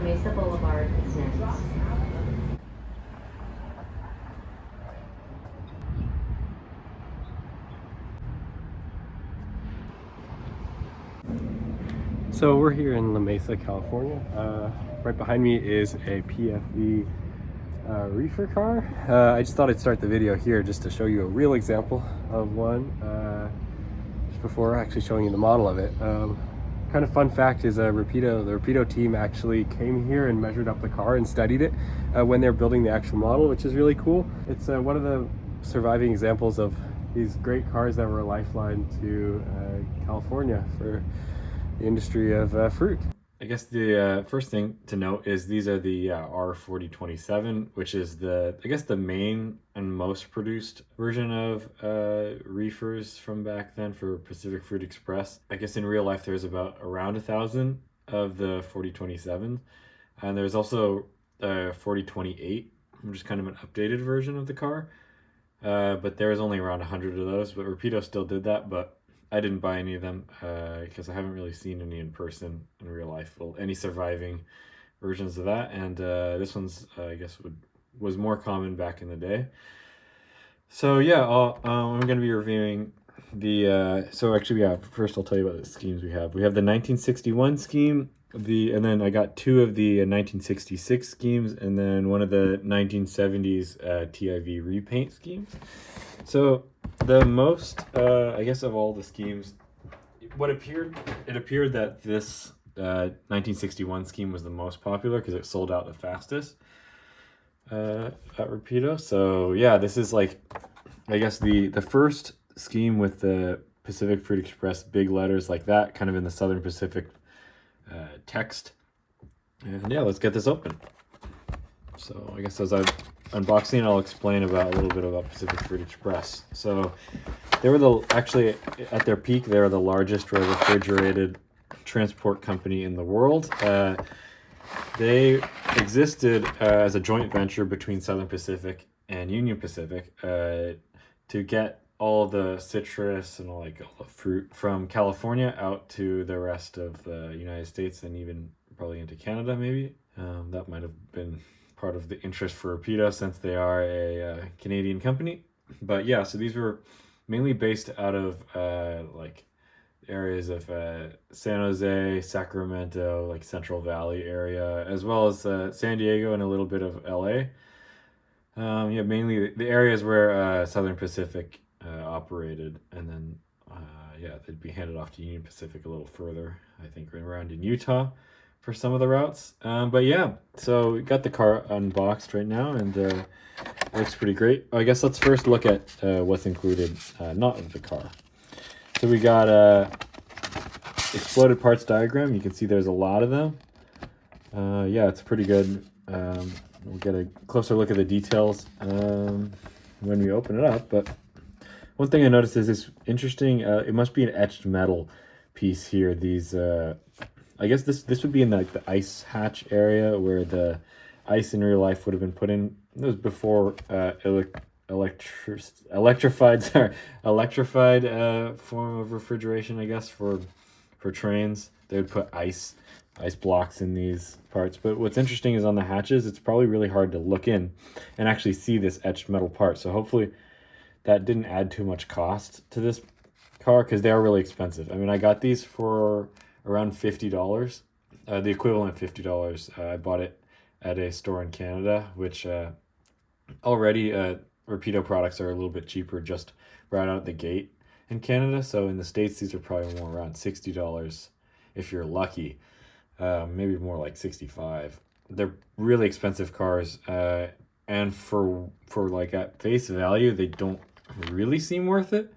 Mesa Boulevard is next. So we're here in La Mesa, California. Right behind me is a PFE reefer car. I just thought I'd start the video here just to show you a real example of one just before actually showing you the model of it. Kind of fun fact is Rapido, the Rapido team actually came here and measured up the car and studied it when they're building the actual model, which is really cool. It's one of the surviving examples of these great cars that were a lifeline to California for the industry of fruit. I guess the first thing to note is these are the R4027, which is the main and most produced version of reefers from back then for Pacific Fruit Express. I guess in real life there's about around 1,000 of the 4027s, and there's also 4028, which is kind of an updated version of the car. But there was only around 100 of those, but Rapido still did that, but I didn't buy any of them because I haven't really seen any in person in real life. Well, any surviving versions of that, and this one's I guess was more common back in the day. So yeah, I'm going to be reviewing the. First I'll tell you about the schemes we have. We have the 1961 scheme, and then I got two of the 1966 schemes, and then one of the 1970s TIV repaint schemes. So the most, I guess, of all the schemes, it appeared that this 1961 scheme was the most popular because it sold out the fastest at Rapido. So yeah, this is like, I guess the first scheme with the Pacific Fruit Express big letters like that, kind of in the Southern Pacific text. And yeah, let's get this open. So I guess as I'm unboxing, I'll explain a little bit about Pacific Fruit Express. So they were actually at their peak, they were the largest refrigerated transport company in the world. They existed as a joint venture between Southern Pacific and Union Pacific to get all the citrus and like all the fruit from California out to the rest of the United States and even probably into Canada maybe. That might have been part of the interest for Rapido since they are a Canadian company. But yeah, so these were mainly based out of like areas of San Jose, Sacramento, like Central Valley area, as well as San Diego and a little bit of LA. Yeah, mainly the areas where Southern Pacific operated, and then yeah, they'd be handed off to Union Pacific a little further, I think around in Utah for some of the routes. But yeah, so we got the car unboxed right now, and it looks pretty great. I guess let's first look at what's included not in the car. So we got exploded parts diagram. You can see there's a lot of them. Yeah, it's pretty good. We'll get a closer look at the details when we open it up. But one thing I noticed is this interesting, it must be an etched metal piece here. These, I guess this would be in like the ice hatch area where the ice in real life would have been put in. It was before electrified form of refrigeration, I guess, for trains. They would put ice blocks in these parts. But what's interesting is on the hatches, it's probably really hard to look in and actually see this etched metal part. So hopefully that didn't add too much cost to this car because they are really expensive. I mean, I got these for around $50, the equivalent of $50. I bought it at a store in Canada, which already Rapido products are a little bit cheaper just right out the gate in Canada. So in the States, these are probably more around $60 if you're lucky, maybe more like $65. They're really expensive cars, and for like at face value, they don't really seem worth it.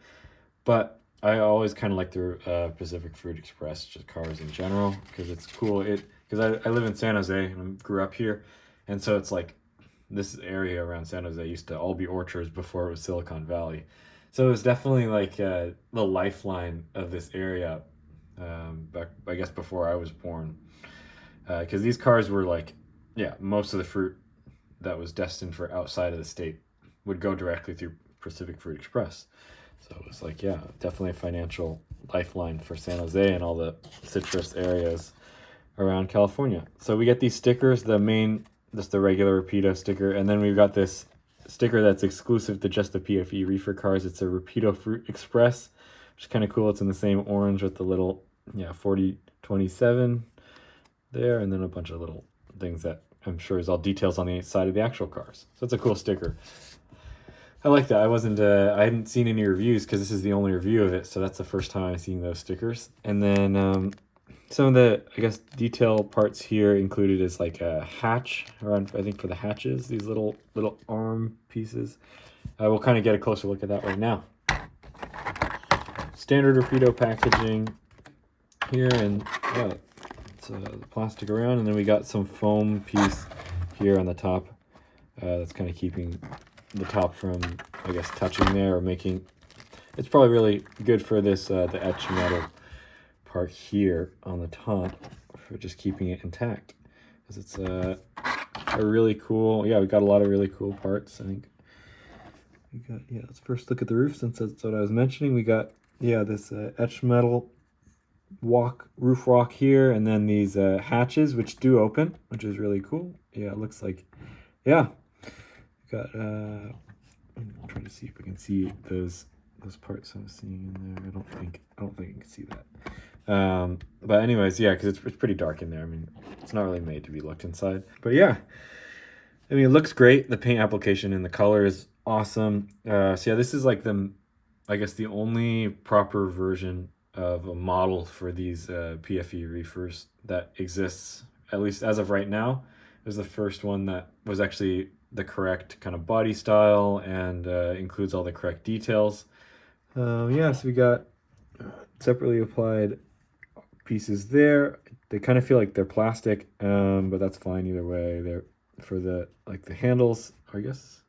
But I always kind of like the Pacific Fruit Express just cars in general because it's cool. Because I live in San Jose and grew up here, and so it's like this area around San Jose used to all be orchards before it was Silicon Valley. So it was definitely like the lifeline of this area back, I guess, before I was born. Because these cars were like, yeah, most of the fruit that was destined for outside of the state would go directly through Pacific Fruit Express. So it was like, yeah, definitely a financial lifeline for San Jose and all the citrus areas around California. So we get these stickers, the main, just the regular Rapido sticker, and then we've got this sticker that's exclusive to just the PFE Reefer cars. It's a Rapido Fruit Express, which is kind of cool. It's in the same orange with the little 4027 there, and then a bunch of little things that I'm sure is all details on the side of the actual cars. So it's a cool sticker. I like that. I hadn't seen any reviews because this is the only review of it, so that's the first time I've seen those stickers. And then some of the, I guess, detail parts here included is like a hatch around, I think, for the hatches, these little arm pieces. We'll kind of get a closer look at that right now. Standard Rapido packaging here, and yeah, it's the plastic around, and then we got some foam piece here on the top that's kind of keeping the top from, I guess, touching there or making. It's probably really good for this the etch metal part here on the top for just keeping it intact, because it's a really cool. Yeah, we got a lot of really cool parts. I think we got, yeah, let's first look at the roof, since that's what I was mentioning. We got, yeah, this etched metal roof walk here, and then these hatches which do open, which is really cool. Yeah, it looks like, yeah, we got I'm trying to see if we can see those parts I was seeing in there. I don't think you can see that. But anyways, yeah, because it's pretty dark in there. I mean, it's not really made to be looked inside. But yeah, I mean, it looks great. The paint application and the color is awesome. So yeah, this is like I guess the only proper version of a model for these PFE Reefers that exists, at least as of right now. It was the first one that was actually the correct kind of body style and includes all the correct details. Yeah, so we got separately applied pieces there. They kind of feel like they're plastic, but that's fine either way. They're for the handles, I guess.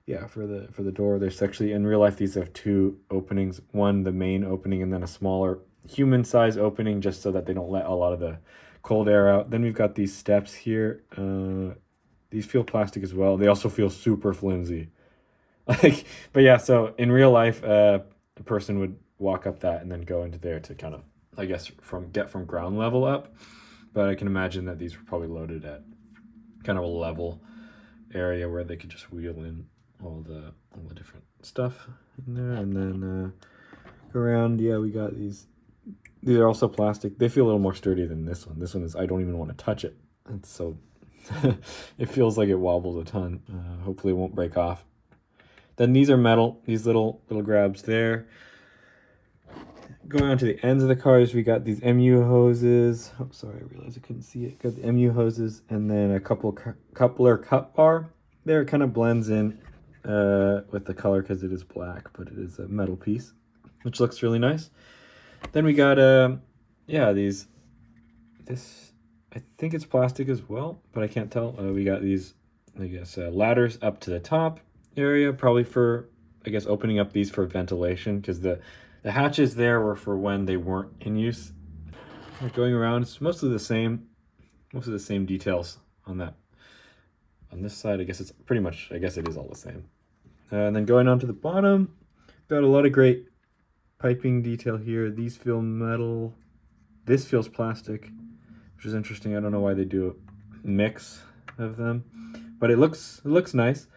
Yeah, for the door. There's actually, in real life, these have two openings. One, the main opening, and then a smaller human size opening, just so that they don't let a lot of the cold air out. Then we've got these steps here. These feel plastic as well. They also feel super flimsy. But yeah, so in real life, a person would walk up that and then go into there to kind of, I guess, get from ground level up. But I can imagine that these were probably loaded at kind of a level area where they could just wheel in all the different stuff in there. And then go around, yeah, we got these are also plastic. They feel a little more sturdy than this one. This one is, I don't even want to touch it. It's so it feels like it wobbles a ton. Hopefully it won't break off. Then these are metal, these little grabs there. Going on to the ends of the cars, we got these MU hoses. Oh, sorry, I realized I couldn't see it. Got the MU hoses, and then a coupler cut bar. There, it kind of blends in with the color because it is black, but it is a metal piece, which looks really nice. Then we got this, I think it's plastic as well, but I can't tell. We got these, I guess, ladders up to the top area, probably for, I guess, opening up these for ventilation, because the hatches there were for when they weren't in use. Going around, it's mostly the same details on that. On this side, I guess it's pretty much, I guess it is all the same. And then going on to the bottom, got a lot of great piping detail here. These feel metal. This feels plastic, which is interesting. I don't know why they do a mix of them, but it looks nice.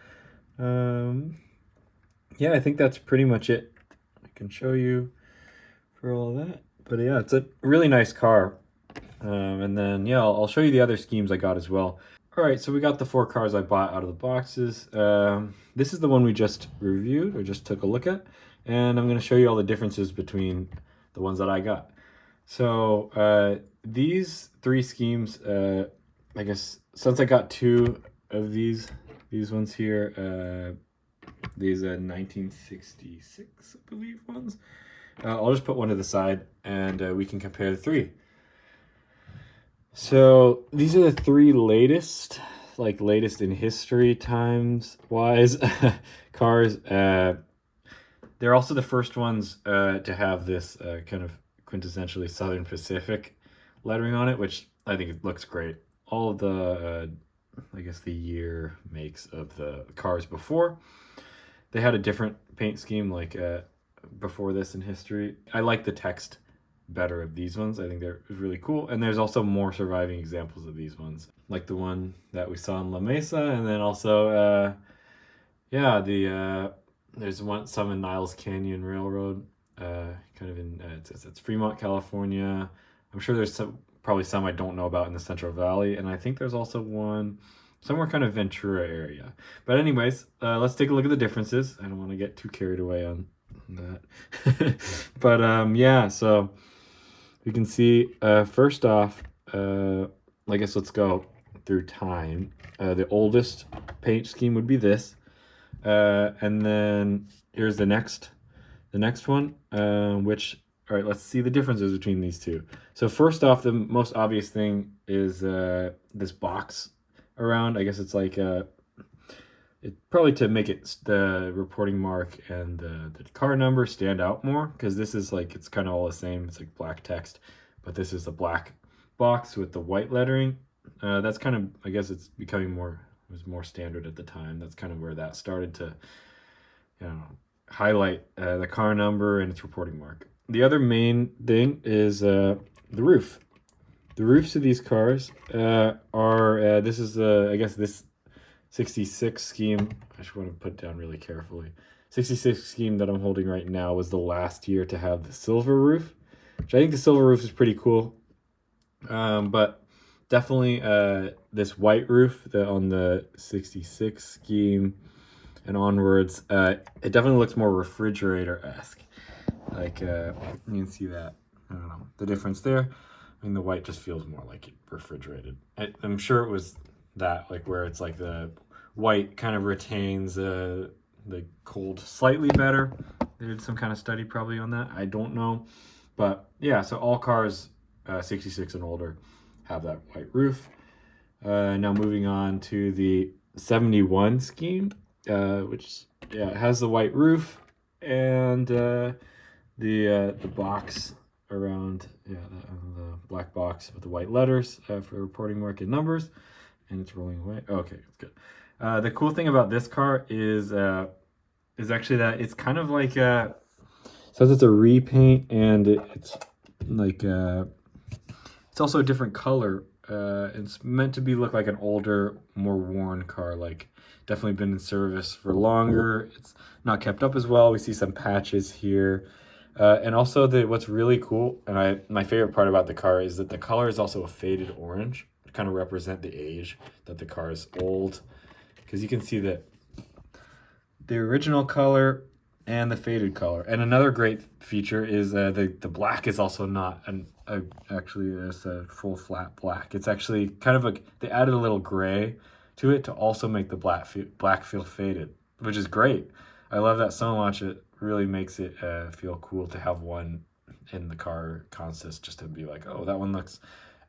Yeah, I think that's pretty much it. I can show you for all that. But yeah, it's a really nice car. And then, yeah, I'll show you the other schemes I got as well. All right, so we got the 4 cars I bought out of the boxes. This is the one we just reviewed or just took a look at. And I'm going to show you all the differences between the ones that I got. So these 3 schemes, I guess, since I got 2 of these ones here, these 1966, I believe, ones. I'll just put one to the side, and we can compare the 3. So these are the 3 latest in history times wise cars. They're also the first ones to have this kind of quintessentially Southern Pacific lettering on it, which I think it looks great. All of the, I guess, the year makes of the cars before, they had a different paint scheme, like before this in history. I like the text better of these ones. I think they're really cool. And there's also more surviving examples of these ones, like the one that we saw in La Mesa, and then also yeah, there's some in Niles Canyon Railroad, kind of in it's Fremont, California. I'm sure there's probably some I don't know about in the Central Valley, and I think there's also one somewhere kind of Ventura area. But anyways, let's take a look at the differences. I don't want to get too carried away on that. But yeah, so you can see first off, I guess let's go through time. The oldest paint scheme would be this. And then here's the next one, which, all right, let's see the differences between these two. So first off, the most obvious thing is this box around. I guess it's like it probably to make it the reporting mark and the car number stand out more, because this is like, it's kind of all the same. It's like black text, but this is a black box with the white lettering. That's kind of, I guess it's becoming more, it was more standard at the time. That's kind of where that started to, you know, highlight the car number and its reporting mark. The other main thing is the roof. The roofs of these cars are, this is, I guess this 66 scheme, I just want to put down really carefully. 66 scheme that I'm holding right now was the last year to have the silver roof, which I think the silver roof is pretty cool. But definitely this white roof on the 66 scheme and onwards, it definitely looks more refrigerator-esque. Like, you can see that, I don't know, the difference there. I mean, the white just feels more like it refrigerated. I'm sure it was that, like, where it's like the white kind of retains the cold slightly better. They did some kind of study probably on that. I don't know. But yeah, so all cars 66 and older have that white roof. Now moving on to the 71 scheme, which, yeah, it has the white roof and the box around, yeah, the black box with the white letters for reporting mark and numbers, and it's rolling away. Okay, it's good. The cool thing about this car is actually that it's kind of like says it's a repaint, and it's like it's also a different color. It's meant to look like an older, more worn car, like definitely been in service for longer. It's not kept up as well. We see some patches here. And also what's really cool, and my favorite part about the car, is that the color is also a faded orange to kind of represent the age that the car is old. Because you can see that the original color and the faded color. And another great feature is the black is also not actually it's a full flat black. It's actually kind of they added a little gray to it to also make the black feel faded, which is great. I love that so much. It really makes it feel cool to have one in the car consist, just to be like, oh, that one looks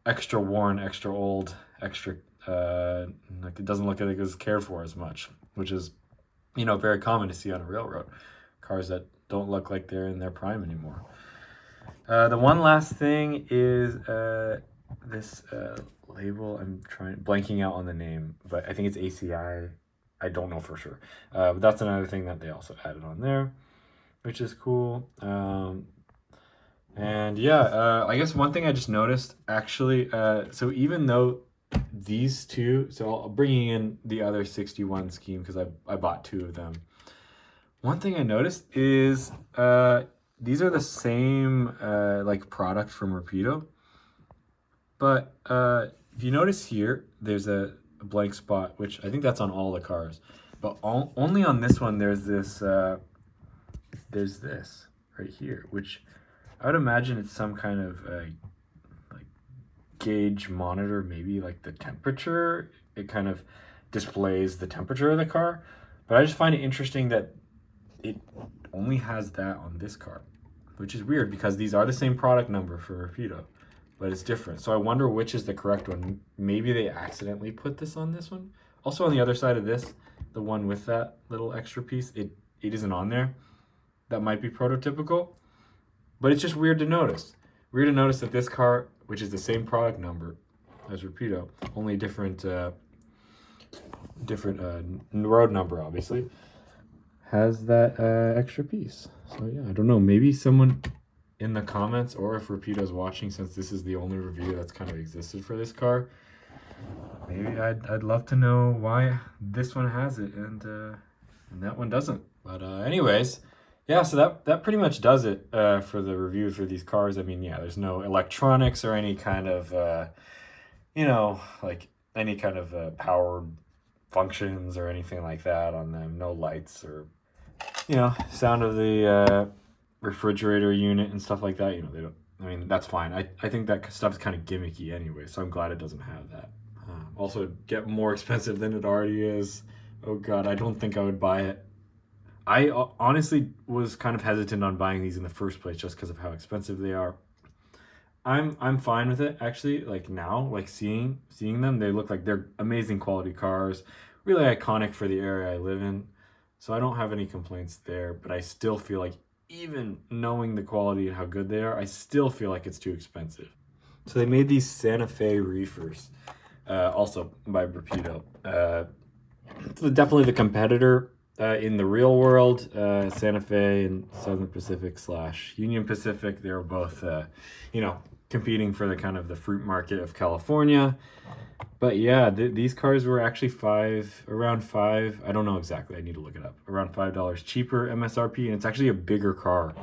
extra worn, extra old, extra like it doesn't look like it was cared for as much, which is, you know, very common to see on a railroad. Cars that don't look like they're in their prime anymore. The one last thing is this label. I'm blanking out on the name, but I think it's ACI. I don't know for sure. But that's another thing that they also added on there, which is cool. And yeah, I guess one thing I just noticed, actually, so even though these two, so I'm bringing in the other 61 scheme because I bought two of them. One thing I noticed is these are the same like product from Rapido, but if you notice here, there's a blank spot, which I think that's on all the cars, but only on this one there's this right here, which I would imagine it's some kind of like gauge monitor, maybe like the temperature. It kind of displays the temperature of the car, but I just find it interesting that it only has that on this car, which is weird because these are the same product number for Rapido, but it's different. So I wonder which is the correct one. Maybe they accidentally put this on this one. Also on the other side of this, the one with that little extra piece, it isn't on there. That might be prototypical, but it's just weird to notice. Weird to notice that this car, which is the same product number as Rapido, only different road number, obviously, has that extra piece. So yeah, I don't know. Maybe someone in the comments, or if Rapido's watching, since this is the only review that's kind of existed for this car, maybe I'd love to know why this one has it and that one doesn't. But anyways, yeah, so that pretty much does it for the review for these cars. I mean, yeah, there's no electronics or any kind of you know, like any kind of power functions or anything like that on them. No lights or, you know, sound of the refrigerator unit and stuff like that. You know, they don't, I mean, that's fine. I think that stuff's kind of gimmicky anyway, so I'm glad it doesn't have that. Also, get more expensive than it already is. Oh god, I don't think I would buy it. I honestly was kind of hesitant on buying these in the first place just because of how expensive they are. I'm fine with it actually. Like now, like seeing them, they look like they're amazing quality cars, really iconic for the area I live in. So I don't have any complaints there, but I still feel like even knowing the quality and how good they are, I still feel like it's too expensive. So they made these Santa Fe Reefers, also by Rapido. Definitely the competitor in the real world. Santa Fe and Southern Pacific / Union Pacific, they're both, you know, competing for the kind of the fruit market of California. But yeah, these cars were actually around five, I don't know exactly, I need to look it up, around $5 cheaper MSRP, and it's actually a bigger car,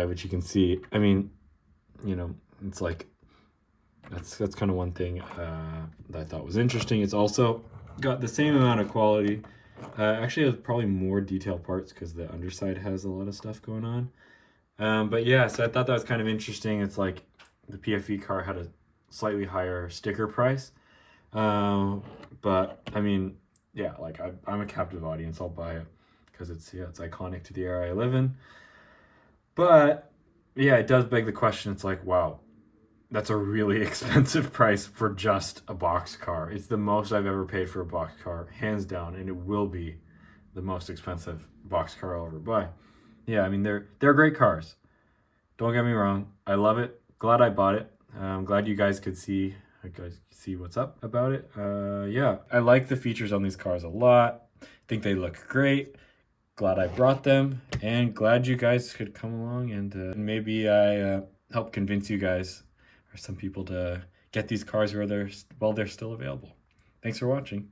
which you can see. I mean, you know, it's like, that's kind of one thing that I thought was interesting. It's also got the same amount of quality. Actually, has probably more detailed parts because the underside has a lot of stuff going on. But yeah, so I thought that was kind of interesting. It's like the PFE car had a slightly higher sticker price. But I mean, yeah, like I'm a captive audience. I'll buy it because it's iconic to the area I live in. But yeah, it does beg the question. It's like, wow, that's a really expensive price for just a box car. It's the most I've ever paid for a box car, hands down, and it will be the most expensive box car I'll ever buy. Yeah, I mean, they're great cars. Don't get me wrong. I love it. Glad I bought it. I'm glad you guys could see what's up about it. Yeah, I like the features on these cars a lot. Think they look great. Glad I brought them, and glad you guys could come along and maybe I help convince you guys or some people to get these cars while they're still available. Thanks for watching.